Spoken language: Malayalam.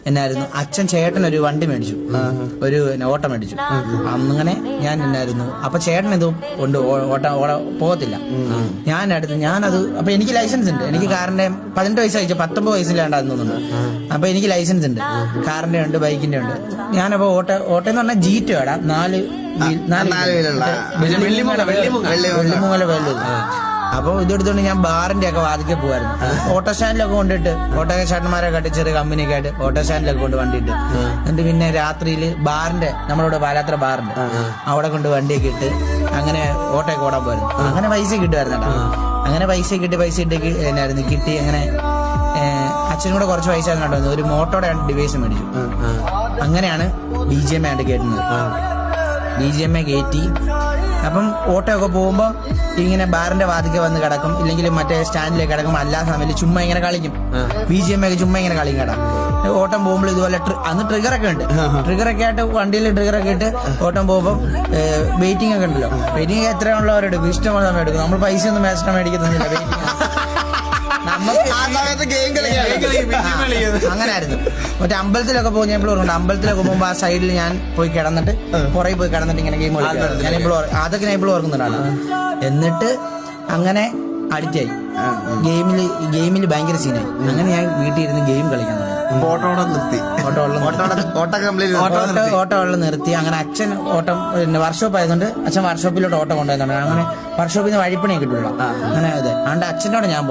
എന്നായിരുന്നു അച്ഛൻ ചേട്ടനൊരു വണ്ടി മേടിച്ചു, ഒരു ഓട്ട മേടിച്ചു. അങ്ങനെ ഞാൻ എന്നായിരുന്നു അപ്പൊ ചേട്ടൻ ഇതും കൊണ്ട് ഓട്ട പോകത്തില്ല. ഞാനത് അപ്പൊ എനിക്ക് ലൈസൻസ് ഉണ്ട്, എനിക്ക് കാറിന്റെ 18 വയസ്സ് അയച്ചു, 19 വയസ്സിലാണ്ടാന്ന് തോന്നുന്നു. അപ്പൊ എനിക്ക് ലൈസൻസ് ഉണ്ട്, കാറിന്റെ ഉണ്ട്, ബൈക്കിന്റെ ഉണ്ട്. ഞാനപ്പോ ഓട്ടോന്ന് പറഞ്ഞാൽ ജീറ്റ് വേടാ, വെള്ളിമുങ്ങല വേണ്ടത്. അപ്പൊ ഇതെടുത്തോണ്ട് ഞാൻ ബാറിന്റെ ഒക്കെ വാതിക്കെ പോവായിരുന്നു. ഓട്ടോ സ്റ്റാൻഡിലൊക്കെ കൊണ്ടിട്ട് ഓട്ടോ ചേട്ടന്മാരെ കാട്ടി ചെറിയ കമ്പനിയൊക്കെ ആയിട്ട് ഓട്ടോ സ്റ്റാൻഡിലൊക്കെ കൊണ്ട് വണ്ടിയിട്ട്, എന്നിട്ട് പിന്നെ രാത്രിയിൽ ബാറിന്റെ നമ്മളിവിടെ പാലാത്ര ബാറുണ്ട്, അവിടെ കൊണ്ട് വണ്ടിയൊക്കെ ഇട്ട് അങ്ങനെ ഓട്ടോയൊക്കെ ഓടാൻ പോയിരുന്നു. അങ്ങനെ പൈസ കിട്ടുമായിരുന്നു കേട്ടോ. അങ്ങനെ പൈസ കിട്ടി എന്നായിരുന്നു കിട്ടി. അങ്ങനെ അച്ഛനും കൂടെ കുറച്ച് പൈസ കണ്ടു, ഒരു മോട്ടോയുടെ ഡിവൈസ് മേടിച്ചു. അങ്ങനെയാണ് BGMI ആയിട്ട് കേട്ടുന്നത്. BGMI കയറ്റി. അപ്പം ഓട്ടോ ഒക്കെ പോകുമ്പോ ഇങ്ങനെ ബാറിന്റെ വാതിക്കെ വന്ന് കിടക്കും, ഇല്ലെങ്കിൽ മറ്റേ സ്റ്റാൻഡിലേക്ക് കിടക്കും. എല്ലാ സമയത്ത് ചുമ്മാ ഇങ്ങനെ കളിക്കും, BGMI ഒക്കെ ചുമ്മാ ഇങ്ങനെ കളിക്കും കേട്ടാ. ഓട്ടം പോകുമ്പോൾ ഇതുപോലെ അന്ന് ട്രിഗറൊക്കെ ഉണ്ട്, ട്രിഗറൊക്കെ ആയിട്ട് വണ്ടിയിൽ ട്രിഗറൊക്കെ ഇട്ട് ഓട്ടം പോകുമ്പോൾ വെയിറ്റിംഗ് ഒക്കെ ഉണ്ടല്ലോ. വെയിറ്റിംഗ് എത്രയുള്ളവരെടുക്കും, ഇഷ്ടമുള്ള സമയം എടുക്കും. നമ്മൾ പൈസ ഒന്നും മേടിച്ചിട്ട് മേടിക്കുന്നില്ല, വെയിറ്റിംഗ് അങ്ങനായിരുന്നു. മറ്റേ അമ്പലത്തിലൊക്കെ പോകും. ഞാൻ ഇപ്പോഴും അമ്പലത്തിലൊക്കെ പോകുമ്പോ ആ സൈഡിൽ ഞാൻ പോയി കിടന്നിട്ട് പുറകെ പോയി കിടന്നിട്ട് ഇങ്ങനെ ഗെയിം കളിക്കും. ഞാൻ ഇപ്പോഴും അതൊക്കെ ഞാൻ ഇപ്പോഴും ഓർക്കുന്നുണ്ടാണ്. എന്നിട്ട് അങ്ങനെ അഡിക്റ്റായി ഗെയിമിൽ ഭയങ്കര സീനായി. അങ്ങനെ ഞാൻ വീട്ടിൽ ഇരുന്ന് ഗെയിം കളിക്കാൻ തുടങ്ങി. ഓട്ടോ നിർത്തി. അങ്ങനെ അച്ഛൻ ഓട്ടം വർക്ക്ഷോപ്പ് ആയതുകൊണ്ട് അച്ഛൻ വർക്ക്ഷോപ്പിലോട്ട് ഓട്ടം കൊണ്ടുപോയി. അങ്ങനെ വർക്ക്ഷോപ്പിൽ നിന്ന് വഴിപ്പണിയൊക്കെ കിട്ടുള്ളൂ. അങ്ങനെ അതെ, അതുകൊണ്ട് അച്ഛനോട് ഞാൻ